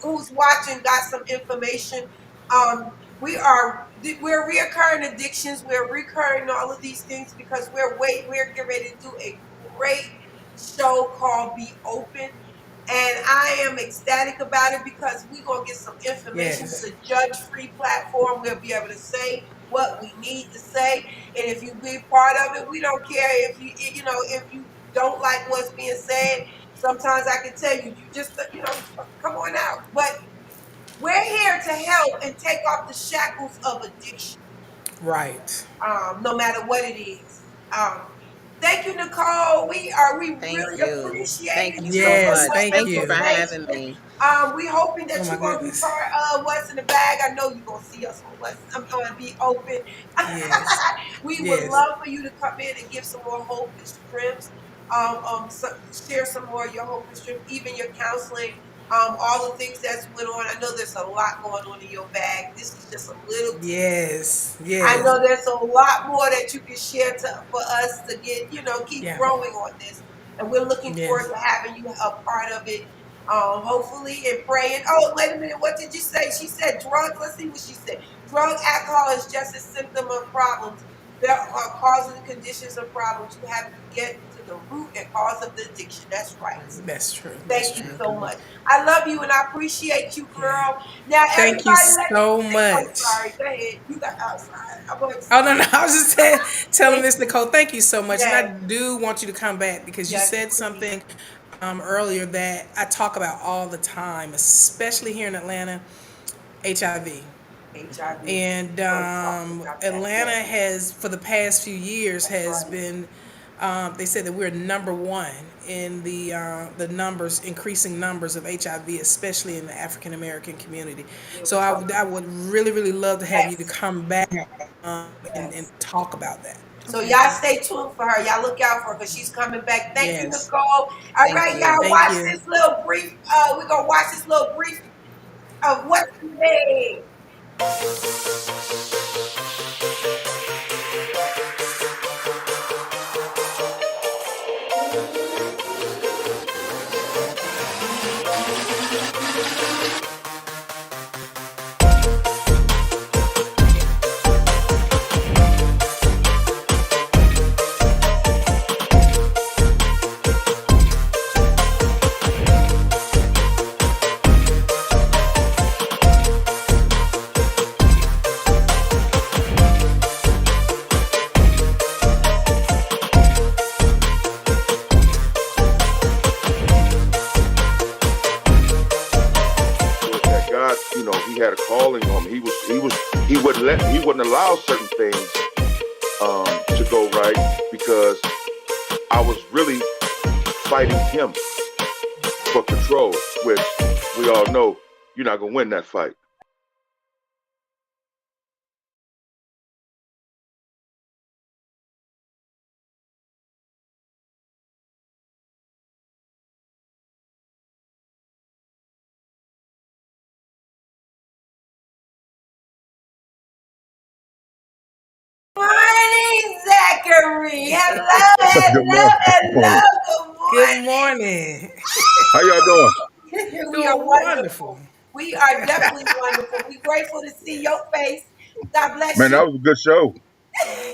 who's watching got some information. Um, we're reoccurring addictions. We're recurring all of these things because we're getting ready to do a great show called Be Open. And I am ecstatic about it because we're gonna get some information. It's Yes. a judge-free platform. We'll be able to say what we need to say, and if you be part of it, we don't care if you don't like what's being said. Sometimes I can tell you, you just come on out. But we're here to help and take off the shackles of addiction, Right. no matter what it is. Thank you, Nicole. We Thank really you. appreciate Thank it. you Thank so you for Yes. much. your Thank Thank you for you. having information. me. We hoping Oh that my you're gonna be goodness. part of What's in the Bag. I know you're gonna see us on What's. I'm gonna be open. Yes. We would Yes. love for you to come in and give some more hope and strength. Share some more of your hope and strength, even your counseling. All the things that's went on. I know there's a lot going on in your bag. This is just a little teaser. Yes. I Yes. know there's a lot more that you can share for us to keep Yeah. growing on this. And we're looking forward Yes. to having you a part of it. Hopefully and praying. Oh, wait a minute. What did you say? She said drugs. Let's see what she said. Drug, alcohol is just a symptom of problems. There are causing conditions of problems. You have to get to the root and cause of the addiction. That's right. That's true. That's Thank you true. so much. I love you and I appreciate you, Yeah. girl. Now, Thank you everybody, let so me. I'm much. sorry. Go ahead. You got. I'm sorry. I'm going to. Oh no, no, I was just telling Miss Nicole, thank you so much, and I Yes. do want you to come back because you Yes, said please. something earlier that I talk about all the time, especially here in Atlanta, HIV. HIV. And We're going to talk about that. Atlanta Yes. has, for the past few years, That's has right. been. They said that we're number one in the numbers, increasing numbers of HIV, especially in the African American community. So I would really, really love to have you to Yes. come back and Yes. talk about that. So Okay. y'all stay tuned for her. Y'all look out for her because she's coming back. Thank you, Yes. Nicole. All Thank right, you. y'all Thank watch you. this little brief. We're gonna watch this little brief of what's today. That God, he had a calling on him. He wouldn't allow certain things to go right because I was really fighting him for control, which we all know you're not gonna win that fight. Morning, Zachary. Hello, Good hello, morning. hello. Good Good morning. How y'all doing? morning. We are Doing wonderful. wonderful. We are definitely wonderful. We're grateful to see your face. God bless Man, you. that was a good show.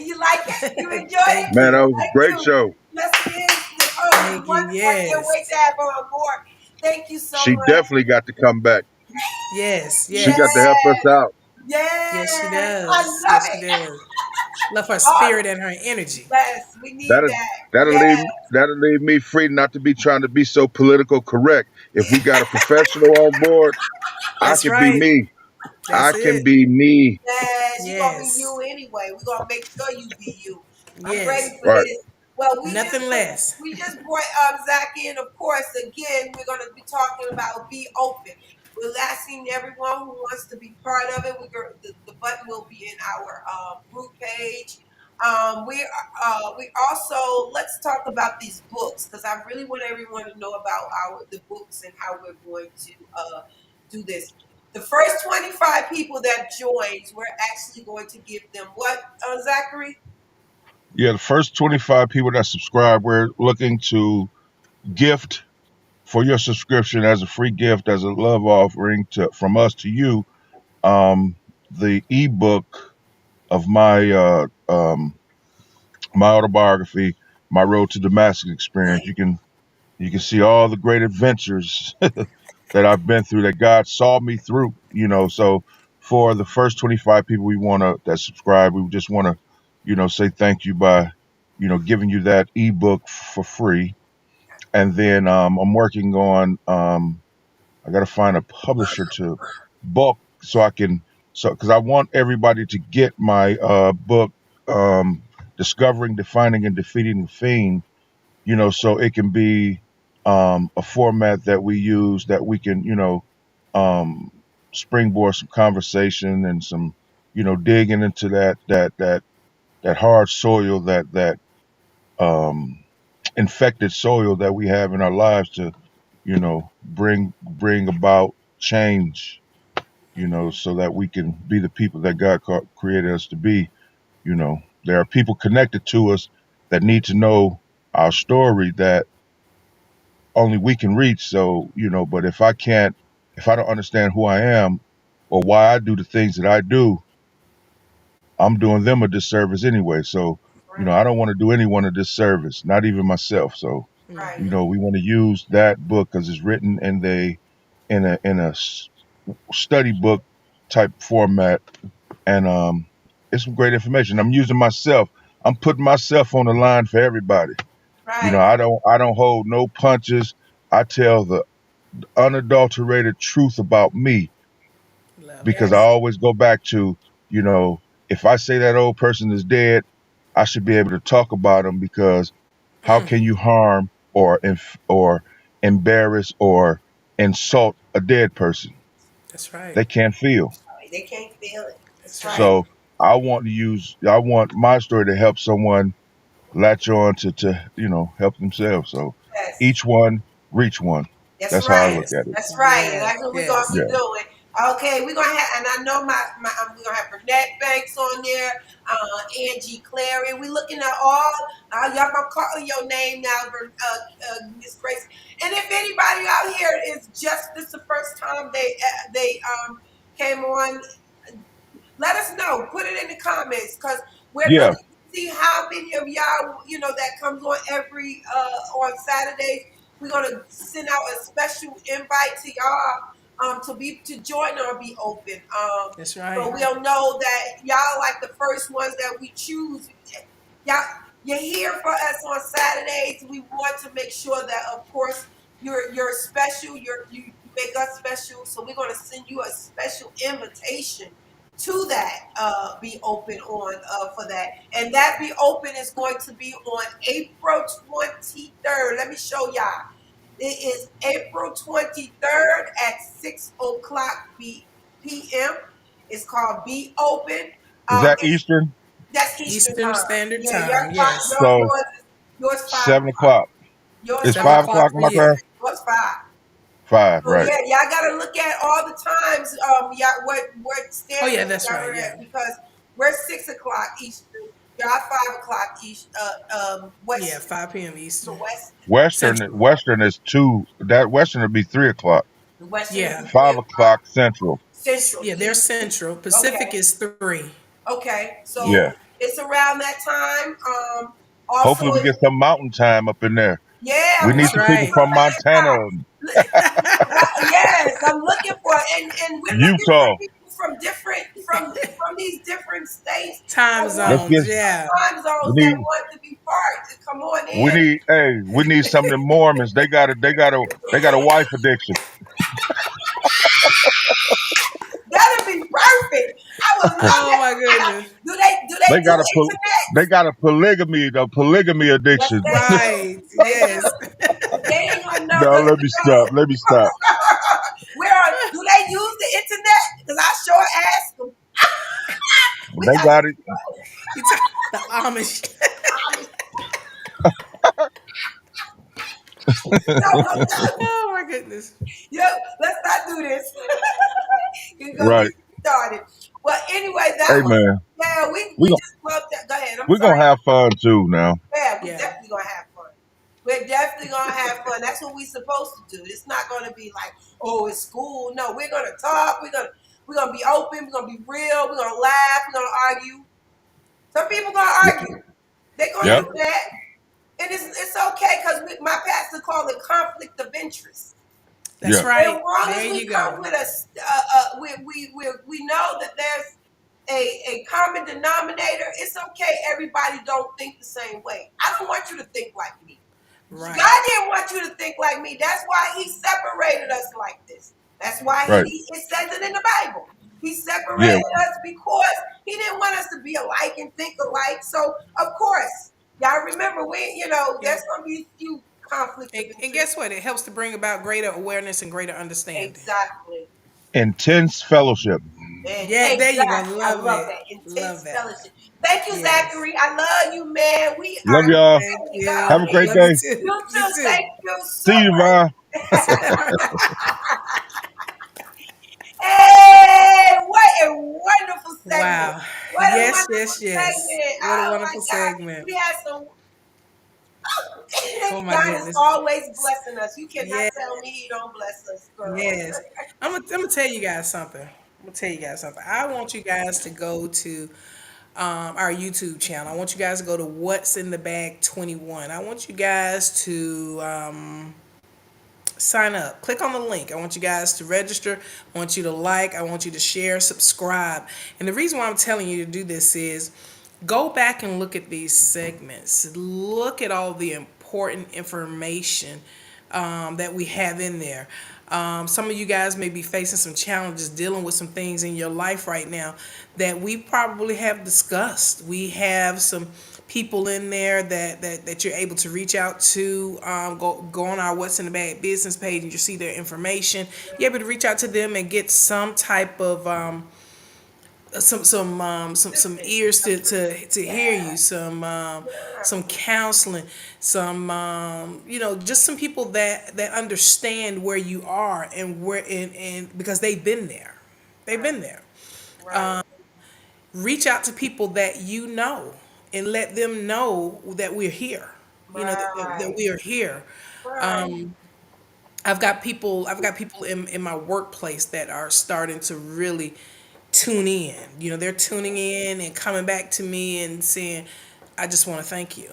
You like it? You enjoyed it? Thank Man, you. that was a Thank great you. show. Yes, it is. Nicole, it's Thank you. wonderful. I can't wait Yes. to have her on board. Thank you so She much. definitely got to come back. Yes. She Yes, got to Yes. help us out. Yes, she I does. love Yes, she it. does. Love her Oh, spirit and her energy. yes, we need That'll that. that'll Yes, leave that'll leave me free not to be trying to be so political correct. If we got a professional on board, I That's can be right. me. I That's can it. be me. yes, you're gonna be Yes. you anyway. We're gonna make sure you be you. I'm ready Yes. for Right. this. Well, Nothing less. we just brought Zach in. Of course, again, we're gonna be talking about be open. We're asking everyone who wants to be part of it. The button will be in our group page. We also let's talk about these books because I really want everyone to know about the books and how we're going to do this. The first 25 people that joins, we're actually going to give them what, Zachary? Yeah, the first 25 people that subscribe, we're looking to gift for your subscription as a free gift, as a love offering from us to you, the ebook of my autobiography, My Road to Damascus Experience. You can see all the great adventures that I've been through, that God saw me through. So for the first 25 people that subscribe, we just want to, say thank you by, giving you that ebook for free. And then I'm working on I got to find a publisher to book so I can because I want everybody to get my book, Discovering, Defining, and Defeating the Fiend, so it can be a format that we use that we can, um, springboard some conversation and some, digging into that hard soil, that um, infected soil that we have in our lives to, bring about change, so that we can be the people that God created us to be. There are people connected to us that need to know our story, that only we can reach. So, but if I don't understand who I am or why I do the things that I do, I'm doing them a disservice anyway. So, Right, I don't want to do anyone a disservice, not even myself. So, right. we want to use that book because it's written in a study book type format, and it's some great information. I'm using myself. I'm putting myself on the line for everybody. Right. I don't hold no punches. I tell the unadulterated truth about me Love it. because I Yes. always go back to, if I say that old person is dead, I should be able to talk about them because how can you harm or embarrass or insult a dead person? That's right. They can't feel. They can't feel it. That's That's right. right. So I want my story to help someone latch on to help themselves. So Yes. each one reach one. That's That's how I right. look Yes. at it. That's right. And Yes. that's what we're gonna Yes. be Yeah. doing. Okay, we're gonna have, and I know we're gonna have Burnett Banks on there, Angie Clary. We're looking at all. Y'all gonna call your name now, Miss Grace. And if anybody out here is just this the first time they came on, let us know. Put it in the comments because we're Yeah. looking to see how many of y'all, that comes on every on Saturdays. We're gonna send out a special invite to y'all to join or be open. That's So right. we'll know that y'all like the first ones that we choose. Y'all, you're here for us on Saturdays. We want to make sure that, of course, you're special. You make us special. So we're gonna send you a special invitation to that be open on for that, and that be open is going to be on April 23rd. Let me show y'all. It is April 23rd at 6 o'clock p.m. It's called Be Open. Is that It's Eastern? That's Eastern Eastern time. Standard Yeah, Time. Yes. So yours 5 o'clock. 7 o'clock. Yours It's 7 5. o'clock $5 for my you. class? Yours 5. 5, So right. yeah, y'all gotta look at all the times. What Oh, standard yeah, that's y'all right. are Yeah. at because we're 6 o'clock Eastern. Y'all 5 o'clock East. Yeah. West 5 p.m. to Eastern. West. Central. Western is 2. That Western would be 3 o'clock. The Western will Yeah. be 5 o'clock 3 o'clock Central. Central. Yeah. They're Central. Pacific Okay. is 3. Okay. So Yeah. it's around that time. Also, Hopefully we get some mountain time up in there. We yeah, need That's some looking people right. for from Montana, that. Yes, I'm looking for, and we're looking for Utah. people from from these different states that Time Let's want get zones. Yeah. time we zones that need want to be part to come on we in. need we need some of the Mormons. They got a wife addiction. That'll be perfect. I would love Oh it. my goodness. Do they They do got a internet? they got a polygamy Yes, addiction. they do. Right. They do. Yes. But they ain't gonna know No, because let me stop. Let me stop. where do they use the internet? Because I sure asked them. We They got got it. You talk the Amish. no. Oh my goodness. Yo, let's not do this. You're gonna Right. get started. Well, anyway, that Hey was man, yeah. we We gon' just love that. Go ahead. I'm we sorry. gonna have fun too now. Yeah, we Yeah. definitely gonna have fun. We're definitely gonna have fun. That's what we're supposed to do. It's not gonna be like, oh, it's school. No, we're gonna talk. We're gonna be open. We're gonna be real. We're gonna laugh. We're gonna argue. Some people gonna argue. They're gonna Yep. do that, and it's okay because my pastor called it conflict of interest. That's Yeah. As right. long as There we you go. come with us, we know that there's a common denominator. It's okay. Everybody don't think the same way. I don't want you to think like me. Right. God didn't want you to think like me. That's why He separated us like this. That's why Right. it says it in the Bible. He Yeah. separated us because He didn't want us to be alike and think alike. So of course, y'all remember Yeah. there's gonna be a few conflicts of And interest. guess what? It helps to bring about greater awareness and greater understanding. Exactly. Intense fellowship. Yeah, there you go. Exactly. I Love love it. that. Love Intense that. fellowship. Thank you, Yes. Zachary. I love you, man. We Love are y'all. Thank God. Have a you. great Love you day. too. You You too. too. Thank you so See you, much. Vaughn. Hey, what a wonderful segment. Wow. What a Yes, wonderful yes, yes. segment. What a Oh my wonderful God. segment. We had some Oh my God is goodness. always blessing us. You cannot Yeah. tell me He don't bless us, girl. Yes. I'm gonna tell you guys something. I want you guys to go to our YouTube channel. I want you guys to go to What's in the Bag 21. I want you guys to sign up. Click on the link. I want you guys to register. I want you to like. I want you to share, subscribe. And the reason why I'm telling you to do this is go back and look at these segments. Look at all the important information that we have in there. Some of you guys may be facing some challenges, dealing with some things in your life right now that we probably have discussed. We have some people in there that you're able to reach out to. Go on our What's in the Bag business page and you see their information. You're able to reach out to them and get some type of some ears to hear you, some counseling, just some people that understand where you are and where and because they've been there. They've been there. Right. Reach out to people that you know and let them know that we're here. You know that we are here. Right. I've got people in my workplace that are starting to really tune in. They're tuning in and coming back to me and saying, I just want to thank you.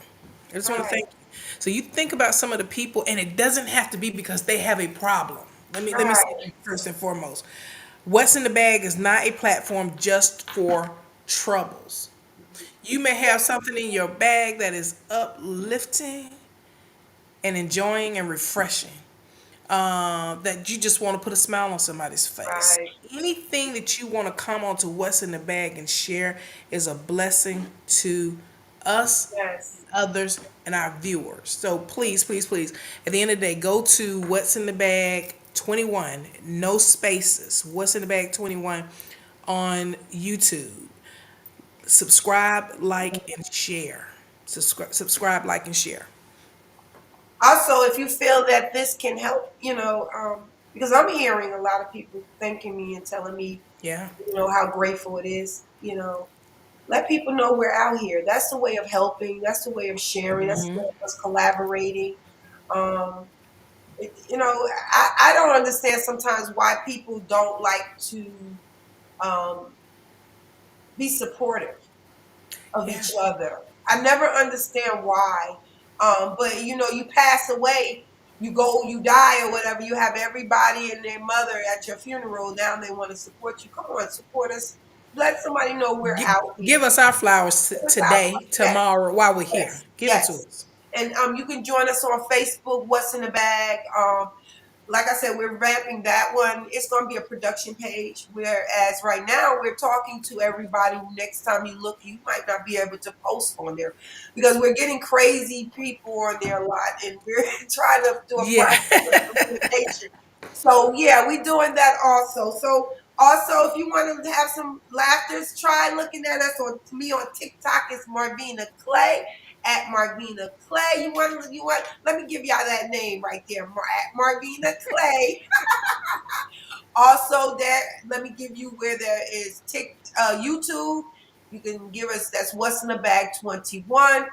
I just want to Right. thank you. So you think about some of the people, and it doesn't have to be because they have a problem. Let me say Right. that first and foremost. What's in the Bag is not a platform just for troubles. You may have something in your bag that is uplifting and enjoying and refreshing. That you just want to put a smile on somebody's face. Right. Anything that you want to come onto What's in the Bag and share is a blessing to us, Yes. others, and our viewers. So please, please, please, at the end of the day, go to What's in the Bag 21, no spaces, What's in the Bag 21 on YouTube. Subscribe, like, and share. Subscribe, like, and share. Also, if you feel that this can help, because I'm hearing a lot of people thanking me and telling me, Yeah. how grateful it is, let people know we're out here. That's the way of helping. That's the way of sharing. That's the way of us collaborating. Um, I don't understand sometimes why people don't like to um, be supportive of Yeah. each other. I never understand why. But you pass away, you die or whatever. You have everybody and their mother at your funeral. Now they want to support you. Come on, support us. Let somebody know we're out here. Give us our flowers today, Yes, tomorrow, while we're here. yes, Give it to yes. us. And you can join us on Facebook. What's in the Bag? Like I said, we're ramping that one. It's going to be a production page. Whereas right now we're talking to everybody. Next time you look, you might not be able to post on there because we're getting crazy people on there a lot, and we're trying to do a Yeah. process of communication. So yeah, we're doing that also. So also, if you want to have some laughters, try looking at us on TikTok. It's Marvina Clay at Marvina Clay. You want let me give y'all that name right there, at Marvina Clay. Also, there, let me give you where there is YouTube. You can give us, that's What's in the Bag 21,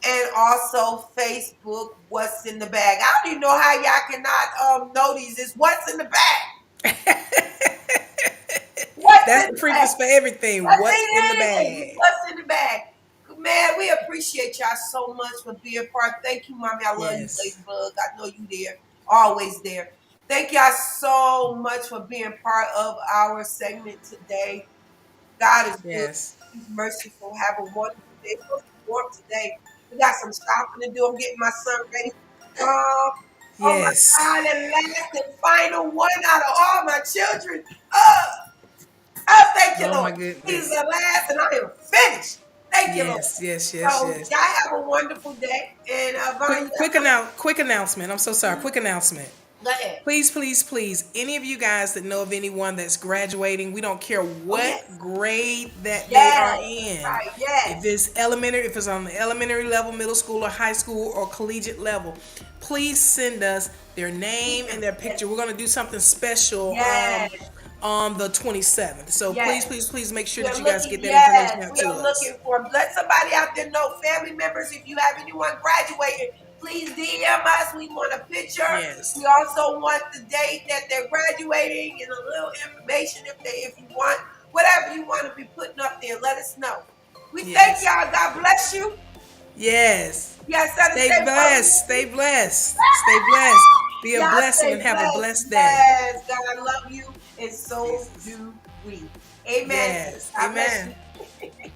and also Facebook, What's in the Bag. I don't even know how y'all cannot know these. It's What's in the Bag. What's That's in the the bag? preface for everything. What's What's in the in it? bag? What's in the bag? Man, we appreciate y'all so much for being part. Thank you, Mommy. I love you, Yes. Ladybug. I know you there. Always there. Thank y'all so much for being part of our segment today. God is good. Yes. He's merciful. Have a wonderful day. It's supposed to be warm today. We got some shopping to do. I'm getting my son ready for prom. Oh my Yes. God, and last and final one out of all my children. Oh, oh, thank you, Oh my Lord. He's goodness. the last, and I am finished. Thank you, Lord. Yes. Yes. Yes. So Yes. y'all have a wonderful day. And Vanya, Quick announcement. I'm so sorry. Quick announcement. go ahead. Please, please, please, any of you guys that know of anyone that's graduating, we don't care Oh what yes, grade that they are yes, in. right, yes, If it's elementary, if it's on the elementary level, middle school, or high school, or collegiate level, please send us their name and their picture. We're going to do something special yes, on the 27th. So please, yes. please, please make sure We that are you guys looking, get that information yes, out we to are us. looking for. Let somebody out there know, family members. If you have anyone graduating, please DM us. We want a picture. Yes. We also want the date that they're graduating and a little information if you want, whatever you want to be putting up there, let us know. We Yes. thank y'all. God bless you. Yes. Yes, Stay blessed. Stay blessed. Stay blessed. Be a Y'all blessing stay and have a blessed day. Yes, God love you, and so Jesus. do we. Amen. Yes. God bless Amen. you.